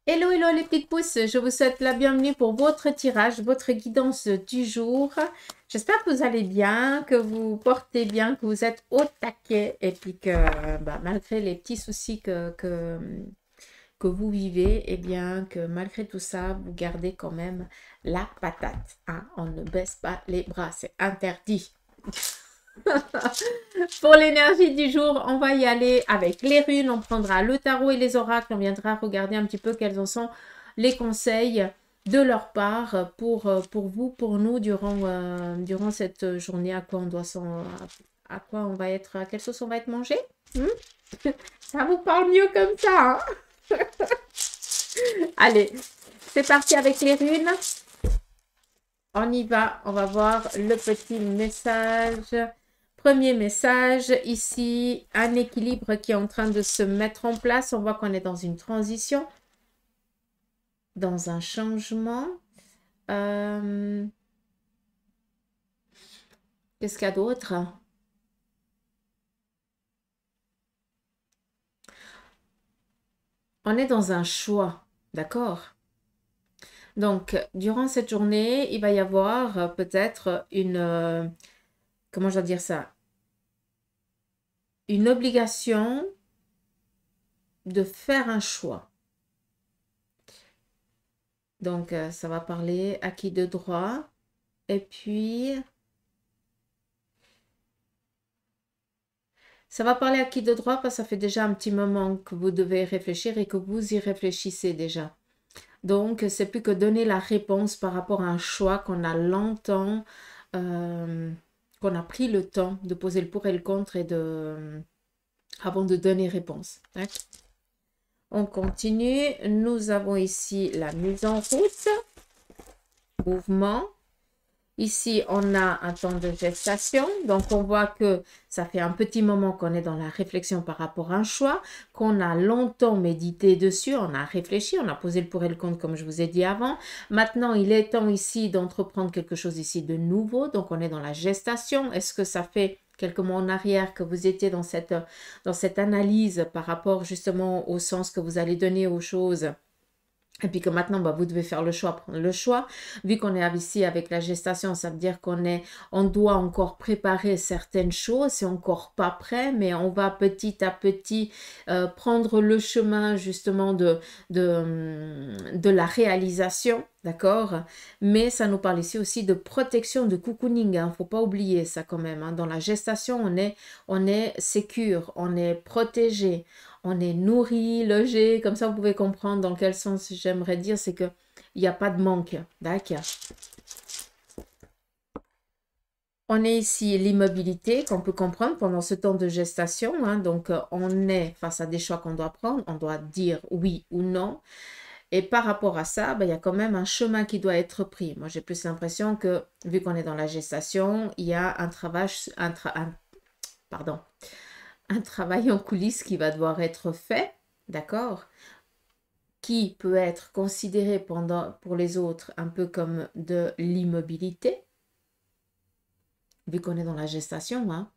Hello, hello les petites pousses, je vous souhaite la bienvenue pour votre tirage, votre guidance du jour. J'espère que vous allez bien, que vous portez bien, que vous êtes au taquet et puis que malgré les petits soucis que vous vivez, eh bien que malgré tout ça, vous gardez quand même la patate, hein. On ne baisse pas les bras, c'est interdit. Pour l'énergie du jour, on va y aller avec les runes. On prendra le tarot et les oracles. On viendra regarder un petit peu quels en sont les conseils de leur part pour vous, pour nous, durant cette journée. À quoi on doit à quoi on va être, à quelle sauce on va être mangé. Ça vous parle mieux comme ça, hein. Allez, c'est parti avec les runes. On y va, on va voir le petit message. Premier message, ici, un équilibre qui est en train de se mettre en place. On voit qu'on est dans une transition, dans un changement. Qu'est-ce qu'il y a d'autre? On est dans un choix, d'accord? Donc, durant cette journée, il va y avoir peut-être comment je dois dire ça? Une obligation de faire un choix. Donc, ça va parler acquis de droit. Et puis, ça va parler acquis de droit parce que ça fait déjà un petit moment que vous devez réfléchir et que vous y réfléchissez déjà. Donc, c'est plus que donner la réponse par rapport à un choix qu'on a longtemps, qu'on a pris le temps de poser le pour et le contre avant de donner réponse. D'accord. On continue. Nous avons ici la mise en route, mouvement. Ici, on a un temps de gestation. Donc, on voit que ça fait un petit moment qu'on est dans la réflexion par rapport à un choix, qu'on a longtemps médité dessus, on a réfléchi, on a posé le pour et le contre, comme je vous ai dit avant. Maintenant, il est temps ici d'entreprendre quelque chose ici de nouveau. Donc, on est dans la gestation. Est-ce que ça fait quelques mois en arrière que vous étiez dans cette analyse par rapport justement au sens que vous allez donner aux choses? Et puis que maintenant, vous devez faire le choix, prendre le choix. Vu qu'on est ici avec la gestation, ça veut dire on doit encore préparer certaines choses. C'est encore pas prêt, mais on va petit à petit prendre le chemin justement de la réalisation. D'accord? Mais ça nous parle ici aussi de protection, de cocooning. Hein. Faut pas oublier ça quand même. Hein. Dans la gestation, on est sécure, on est protégé. On est nourri, logé, comme ça vous pouvez comprendre dans quel sens j'aimerais dire, c'est qu'il n'y a pas de manque. D'accord. On est ici l'immobilité qu'on peut comprendre pendant ce temps de gestation. Hein. Donc, on est face à des choix qu'on doit prendre. On doit dire oui ou non. Et par rapport à ça, il y a quand même un chemin qui doit être pris. Moi, j'ai plus l'impression que, vu qu'on est dans la gestation, il y a pardon, un travail en coulisses qui va devoir être fait. D'accord? Qui peut être considéré pour les autres un peu comme de l'immobilité, vu qu'on est dans la gestation, hein,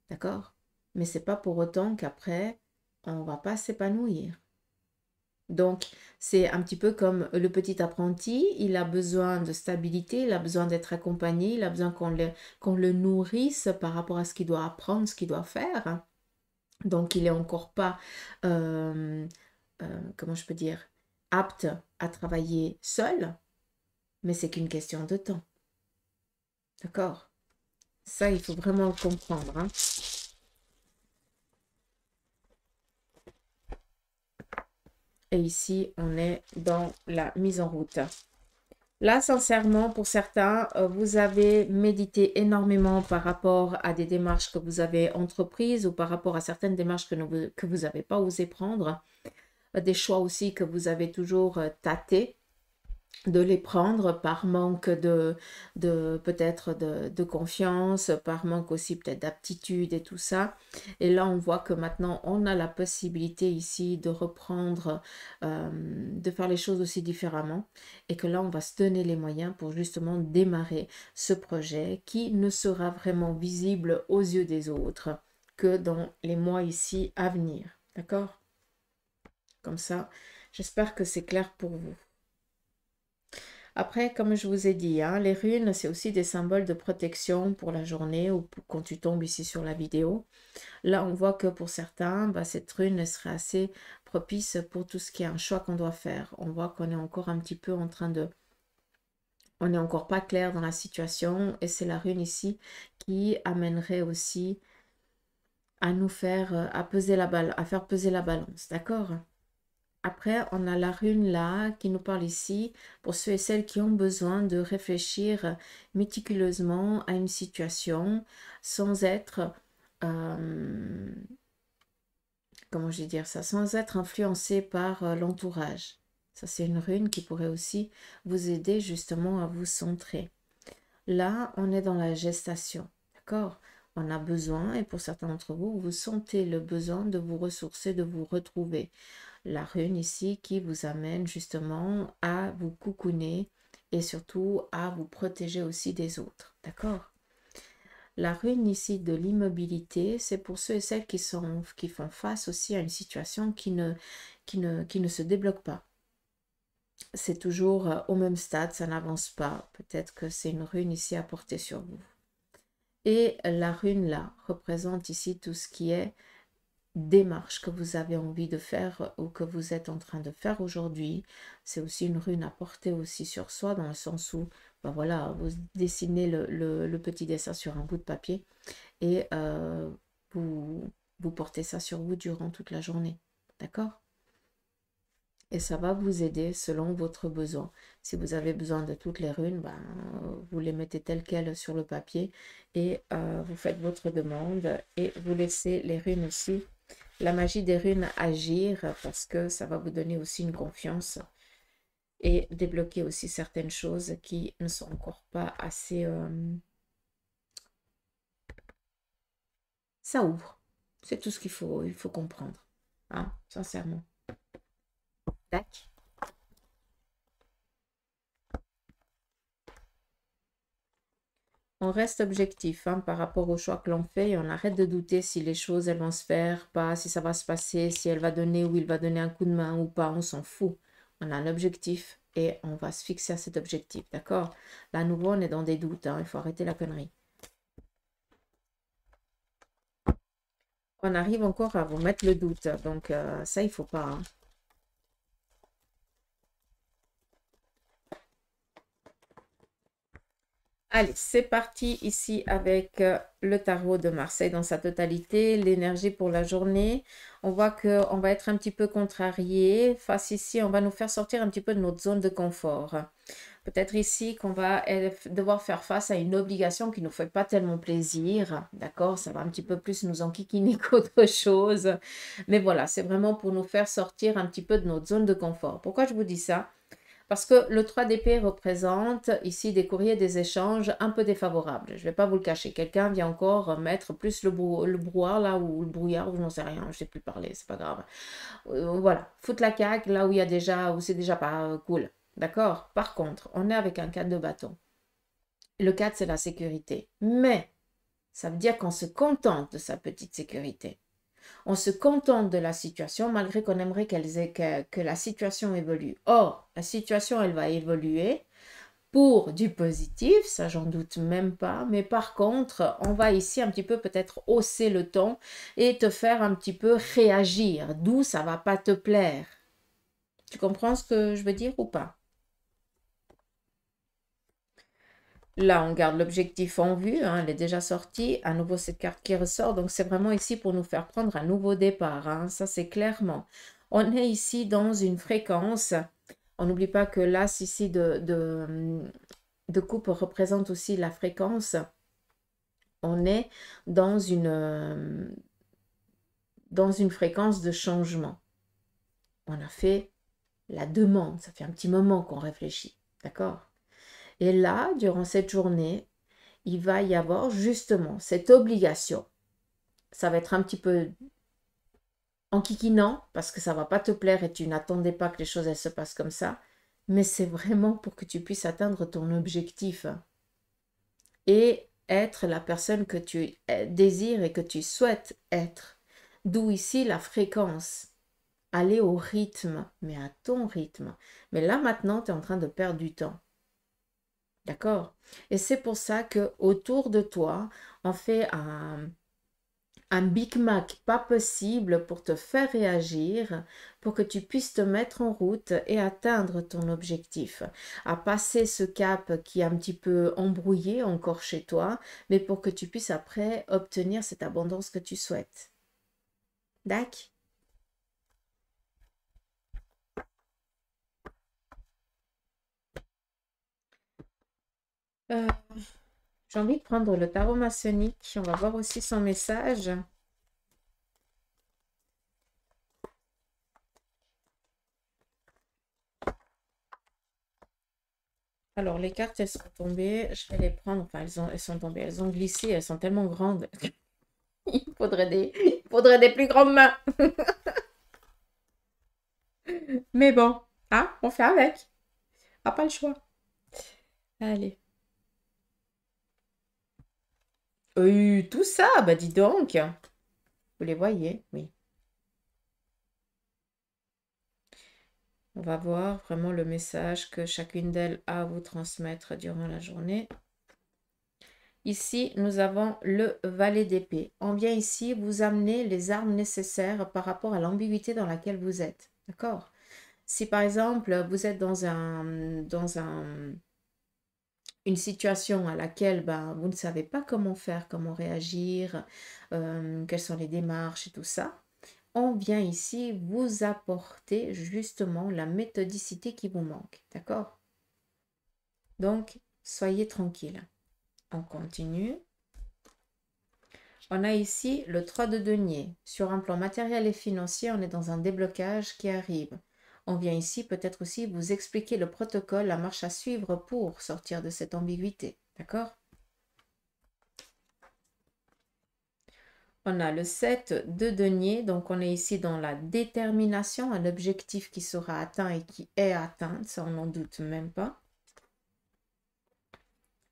d'accord? Mais c'est pas pour autant qu'après, on va pas s'épanouir. Donc, c'est un petit peu comme le petit apprenti, il a besoin de stabilité, il a besoin d'être accompagné, il a besoin qu'on le nourrisse par rapport à ce qu'il doit apprendre, ce qu'il doit faire. Donc, il n'est encore pas, comment je peux dire, apte à travailler seul, mais c'est qu'une question de temps. D'accord? Ça, il faut vraiment le comprendre. Hein. Et ici, on est dans la mise en route. Là, sincèrement, pour certains, vous avez médité énormément par rapport à des démarches que vous avez entreprises ou par rapport à certaines démarches que vous n'avez pas osé prendre. Des choix aussi que vous avez toujours tâtés de les prendre par manque peut-être de confiance, par manque aussi peut-être d'aptitude et tout ça. Et là, on voit que maintenant, on a la possibilité ici de reprendre, de faire les choses aussi différemment. Et que là, on va se donner les moyens pour justement démarrer ce projet qui ne sera vraiment visible aux yeux des autres que dans les mois ici à venir. D'accord? Comme ça, J'espère que c'est clair pour vous. Après, comme je vous ai dit, hein, les runes, c'est aussi des symboles de protection pour la journée ou quand tu tombes ici sur la vidéo. Là, on voit que pour certains, bah, cette rune elle serait assez propice pour tout ce qui est un choix qu'on doit faire. On voit qu'on est encore un petit peu en train de... On n'est encore pas clair dans la situation et c'est la rune ici qui amènerait aussi à nous faire, à peser la balle, à faire peser la balance, d'accord? Après, on a la rune là qui nous parle ici pour ceux et celles qui ont besoin de réfléchir méticuleusement à une situation sans être, comment je vais dire ça, sans être influencé par l'entourage. Ça, c'est une rune qui pourrait aussi vous aider justement à vous centrer. Là, on est dans la gestation, d'accord? On a besoin, et pour certains d'entre vous, vous sentez le besoin de vous ressourcer, de vous retrouver. La rune ici qui vous amène justement à vous cocooner et surtout à vous protéger aussi des autres, d'accord? La rune ici de l'immobilité, c'est pour ceux et celles qui font face aussi à une situation qui ne se débloque pas. C'est toujours au même stade, ça n'avance pas. Peut-être que c'est une rune ici à porter sur vous. Et la rune là représente ici tout ce qui est démarche que vous avez envie de faire ou que vous êtes en train de faire aujourd'hui. C'est aussi une rune à porter aussi sur soi dans le sens où, ben voilà, vous dessinez le petit dessin sur un bout de papier et vous portez ça sur vous durant toute la journée. D'accord? Et ça va vous aider selon votre besoin. Si vous avez besoin de toutes les runes, ben, vous les mettez telles quelles sur le papier et vous faites votre demande et vous laissez les runes aussi, la magie des runes agir parce que ça va vous donner aussi une confiance et débloquer aussi certaines choses qui ne sont encore pas assez... ça ouvre. C'est tout ce il faut comprendre. Hein, sincèrement. Tac. On reste objectif hein, par rapport au choix que l'on fait et on arrête de douter si les choses elles vont se faire, pas, si ça va se passer, si elle va donner ou il va donner un coup de main ou pas, on s'en fout. On a un objectif et on va se fixer à cet objectif, d'accord? Là, à nouveau, on est dans des doutes, hein, il faut arrêter la connerie. On arrive encore à vous mettre le doute, donc ça, il faut pas. Hein. Allez, c'est parti ici avec le tarot de Marseille dans sa totalité, l'énergie pour la journée. On voit qu'on va être un petit peu contrarié. Face ici, on va nous faire sortir un petit peu de notre zone de confort. Peut-être ici qu'on va devoir faire face à une obligation qui ne nous fait pas tellement plaisir. D'accord? Ça va un petit peu plus nous enquiquiner qu'autre chose. Mais voilà, c'est vraiment pour nous faire sortir un petit peu de notre zone de confort. Pourquoi je vous dis ça? Parce que le 3 d'épée représente ici des courriers, des échanges un peu défavorables. Je ne vais pas vous le cacher. Quelqu'un vient encore mettre plus le brouillard là, ou le brouillard, ou je n'en sais rien, je ne sais plus parler, c'est pas grave. Voilà, foutre la caque là où il y a déjà, où c'est déjà pas cool. D'accord? Par contre, on est avec un 4 de bâton. Le 4, c'est la sécurité. Mais, ça veut dire qu'on se contente de sa petite sécurité. On se contente de la situation malgré qu'on aimerait que la situation évolue. Or, la situation, elle va évoluer pour du positif, ça j'en doute même pas, mais par contre, on va ici un petit peu peut-être hausser le ton et te faire un petit peu réagir, d'où ça va pas te plaire. Tu comprends ce que je veux dire ou pas? Là, on garde l'objectif en vue, hein, elle est déjà sortie. À nouveau, cette carte qui ressort. Donc, c'est vraiment ici pour nous faire prendre un nouveau départ. Hein, ça, c'est clairement. On est ici dans une fréquence. On n'oublie pas que l'as ici de coupe représente aussi la fréquence. On est dans une fréquence de changement. On a fait la demande. Ça fait un petit moment qu'on réfléchit. D'accord? Et là, durant cette journée, il va y avoir justement cette obligation. Ça va être un petit peu enquiquinant parce que ça ne va pas te plaire et tu n'attendais pas que les choses elles se passent comme ça. Mais c'est vraiment pour que tu puisses atteindre ton objectif et être la personne que tu désires et que tu souhaites être. D'où ici la fréquence aller au rythme, mais à ton rythme. Mais là, maintenant, tu es en train de perdre du temps. D'accord? Et c'est pour ça que autour de toi, on fait un Big Mac pas possible pour te faire réagir, pour que tu puisses te mettre en route et atteindre ton objectif, à passer ce cap qui est un petit peu embrouillé encore chez toi, mais pour que tu puisses après obtenir cette abondance que tu souhaites. D'accord? Euh, j'ai envie de prendre le tarot maçonnique. On va voir aussi son message. Alors, les cartes, elles sont tombées. Je vais les prendre. Enfin, elles sont tombées. Elles ont glissé. Elles sont tellement grandes. Il faudrait des plus grandes mains. Mais bon, hein, on fait avec. Ah, pas le choix. Allez. Tout ça, bah dis donc. Vous les voyez, oui. On va voir vraiment le message que chacune d'elles a à vous transmettre durant la journée. Ici, nous avons le valet d'épée. On vient ici vous amener les armes nécessaires par rapport à l'ambiguïté dans laquelle vous êtes. D'accord? Si par exemple, vous êtes une situation à laquelle ben, vous ne savez pas comment faire, comment réagir, quelles sont les démarches et tout ça, on vient ici vous apporter justement la méthodicité qui vous manque. D'accord? Donc, soyez tranquille. On continue. On a ici le 3 de denier. Sur un plan matériel et financier, on est dans un déblocage qui arrive. On vient ici peut-être aussi vous expliquer le protocole, la marche à suivre pour sortir de cette ambiguïté. D'accord? On a le 7 de denier, donc on est ici dans la détermination, un objectif qui sera atteint et qui est atteint, ça on n'en doute même pas.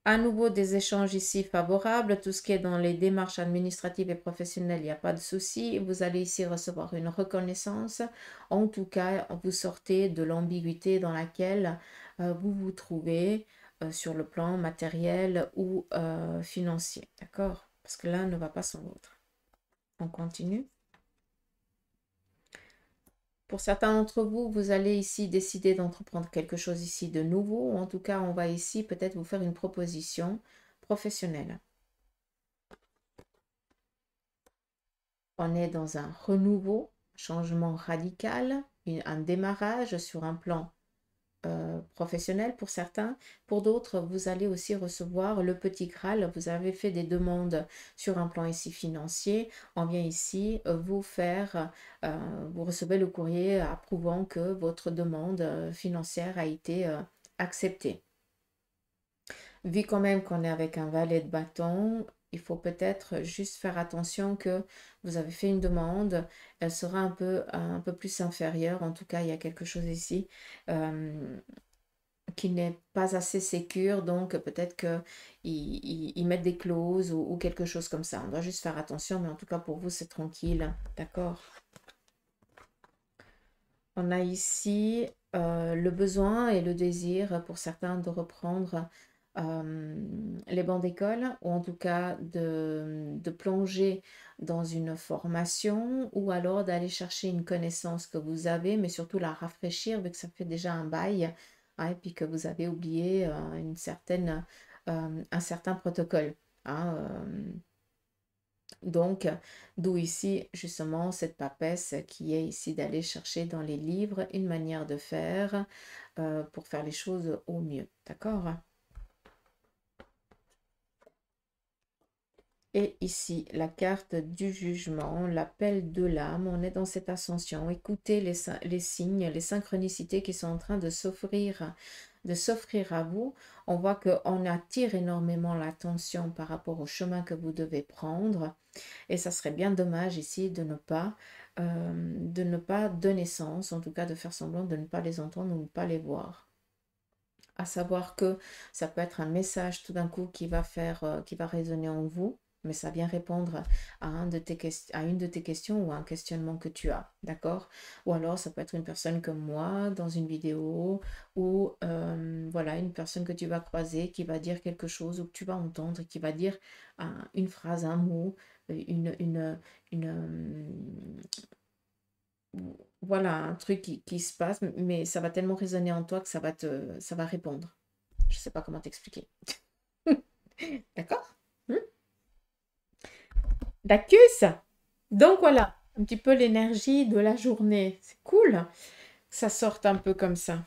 À nouveau, des échanges ici favorables. Tout ce qui est dans les démarches administratives et professionnelles, il n'y a pas de souci. Vous allez ici recevoir une reconnaissance. En tout cas, vous sortez de l'ambiguïté dans laquelle vous vous trouvez sur le plan matériel ou financier. D'accord? Parce que l'un ne va pas sans l'autre. On continue. Pour certains d'entre vous, vous allez ici décider d'entreprendre quelque chose ici de nouveau. Ou en tout cas, on va ici peut-être vous faire une proposition professionnelle. On est dans un renouveau, changement radical, un démarrage sur un plan professionnel pour certains. Pour d'autres, vous allez aussi recevoir le petit Graal. Vous avez fait des demandes sur un plan ici financier. On vient ici vous faire, vous recevez le courrier approuvant que votre demande financière a été acceptée. Vu quand même qu'on est avec un valet de bâton, il faut peut-être juste faire attention que vous avez fait une demande, elle sera un peu plus inférieure. En tout cas, il y a quelque chose ici qui n'est pas assez sécure, donc peut-être qu'ils mettent des clauses ou quelque chose comme ça. On doit juste faire attention, mais en tout cas pour vous, c'est tranquille. D'accord? On a ici le besoin et le désir pour certains de reprendre les bancs d'école ou en tout cas de plonger dans une formation ou alors d'aller chercher une connaissance que vous avez, mais surtout la rafraîchir vu que ça fait déjà un bail hein, et puis que vous avez oublié un certain protocole. Hein, donc, d'où ici justement cette papesse qui est ici d'aller chercher dans les livres une manière de faire pour faire les choses au mieux. D'accord? Et ici, la carte du jugement, l'appel de l'âme. On est dans cette ascension. Écoutez les signes, les synchronicités qui sont en train de s'offrir à vous. On voit qu'on attire énormément l'attention par rapport au chemin que vous devez prendre. Et ça serait bien dommage ici de ne pas donner sens, en tout cas de faire semblant de ne pas les entendre ou de ne pas les voir. À savoir que ça peut être un message tout d'un coup qui va résonner en vous. mais ça vient répondre à, à une de tes questions ou à un questionnement que tu as, d'accord? Ou alors ça peut être une personne comme moi dans une vidéo ou voilà, une personne que tu vas croiser qui va dire quelque chose ou que tu vas entendre, qui va dire une phrase, un mot, une, voilà, un truc qui se passe, mais ça va tellement résonner en toi que ça va répondre. Je ne sais pas comment t'expliquer. D'accord? Hmm. D'accord. Donc voilà, un petit peu l'énergie de la journée. C'est cool que ça sorte un peu comme ça.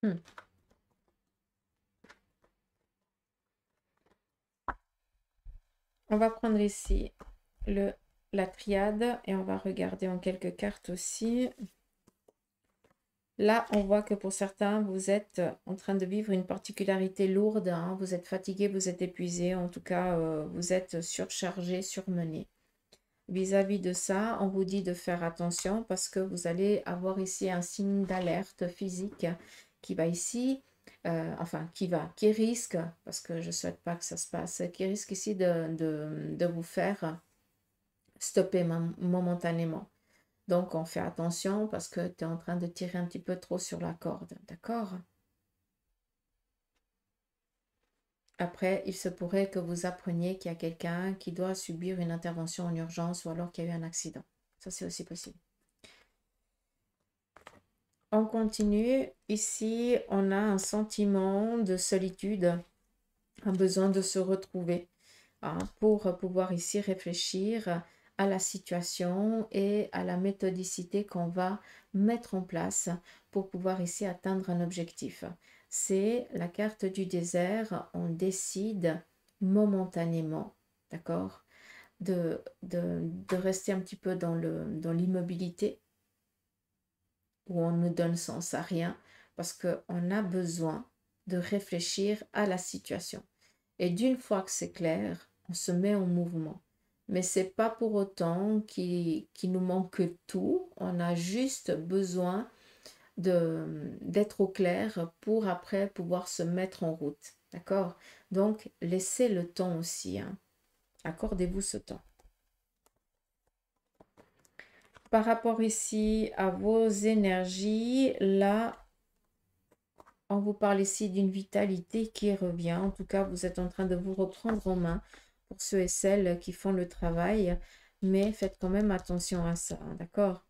Hmm. On va prendre ici la triade et on va regarder en quelques cartes aussi. Là, on voit que pour certains, vous êtes en train de vivre une particularité lourde, hein. Vous êtes fatigué, vous êtes épuisé, en tout cas, vous êtes surchargé, surmené. Vis-à-vis de ça, on vous dit de faire attention parce que vous allez avoir ici un signe d'alerte physique qui va ici, enfin qui risque, parce que je ne souhaite pas que ça se passe, qui risque ici de vous faire stopper momentanément. Donc on fait attention parce que tu es en train de tirer un petit peu trop sur la corde, d'accord? Après, il se pourrait que vous appreniez qu'il y a quelqu'un qui doit subir une intervention en urgence ou alors qu'il y a eu un accident. Ça, c'est aussi possible. On continue. Ici, on a un sentiment de solitude, un besoin de se retrouver, hein, pour pouvoir ici réfléchir à la situation et à la méthodicité qu'on va mettre en place pour pouvoir ici atteindre un objectif. C'est la carte du désert. On décide momentanément, d'accord, de rester un petit peu dans l'immobilité où on ne donne sens à rien parce qu'on a besoin de réfléchir à la situation. Et d'une fois que c'est clair, on se met en mouvement. Mais ce n'est pas pour autant qu'il nous manque tout. On a juste besoin d'être au clair pour après pouvoir se mettre en route. D'accord? Donc, laissez le temps aussi, hein. Accordez-vous ce temps. Par rapport ici à vos énergies, là, on vous parle ici d'une vitalité qui revient. En tout cas, vous êtes en train de vous reprendre en main pour ceux et celles qui font le travail. Mais faites quand même attention à ça, hein, d'accord?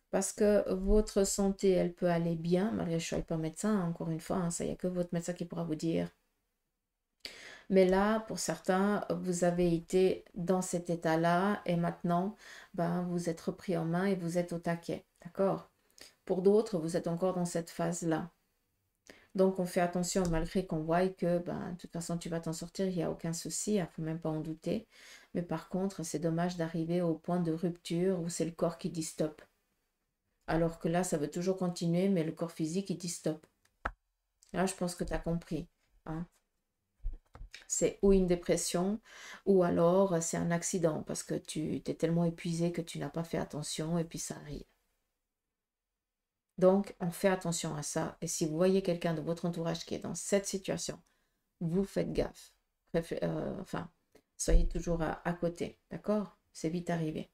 Parce que votre santé, elle peut aller bien, malgré que je ne sois pas médecin, hein, encore une fois, hein, ça, il n'y a que votre médecin qui pourra vous dire. Mais là, pour certains, vous avez été dans cet état-là et maintenant, ben, vous êtes repris en main et vous êtes au taquet, d'accord? Pour d'autres, vous êtes encore dans cette phase-là. Donc, on fait attention malgré qu'on voit que, ben, de toute façon, tu vas t'en sortir, il n'y a aucun souci, il ne faut même pas en douter. Mais par contre, c'est dommage d'arriver au point de rupture où c'est le corps qui dit stop. Alors que là, ça veut toujours continuer, mais le corps physique, il dit stop. Là, je pense que tu as compris, hein. C'est ou une dépression, ou alors c'est un accident, parce que tu t'es tellement épuisé que tu n'as pas fait attention, et puis ça arrive. Donc, on fait attention à ça. Et si vous voyez quelqu'un de votre entourage qui est dans cette situation, vous faites gaffe. Enfin, soyez toujours à côté, d'accord? C'est vite arrivé.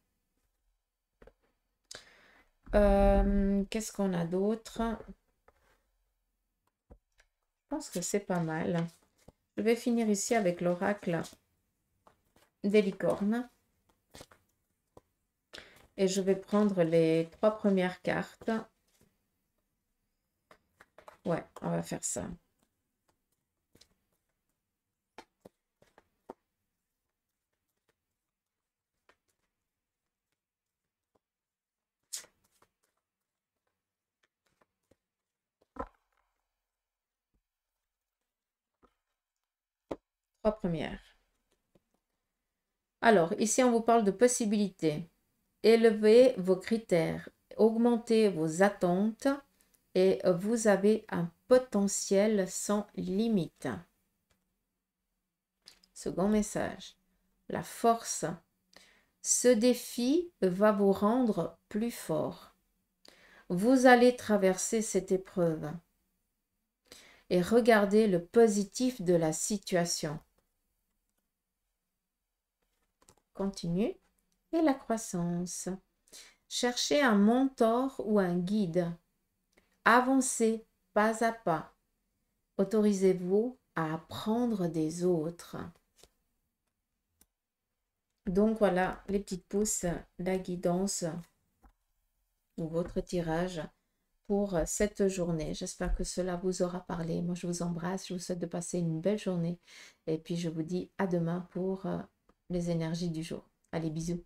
Qu'est-ce qu'on a d'autre? Je pense que c'est pas mal. Je vais finir ici avec l'oracle des licornes. Et je vais prendre les 3 premières cartes. Ouais, on va faire ça. Trois premières. Alors, ici, on vous parle de possibilités. Élevez vos critères, augmentez vos attentes et vous avez un potentiel sans limite. Second message, la force. Ce défi va vous rendre plus fort. Vous allez traverser cette épreuve et regardez le positif de la situation. Continue. Et la croissance. Cherchez un mentor ou un guide. Avancez pas à pas. Autorisez-vous à apprendre des autres. Donc voilà les petites pouces, la guidance ou votre tirage pour cette journée. J'espère que cela vous aura parlé. Moi, je vous embrasse. Je vous souhaite de passer une belle journée. Et puis, je vous dis à demain pour les énergies du jour. Allez, bisous.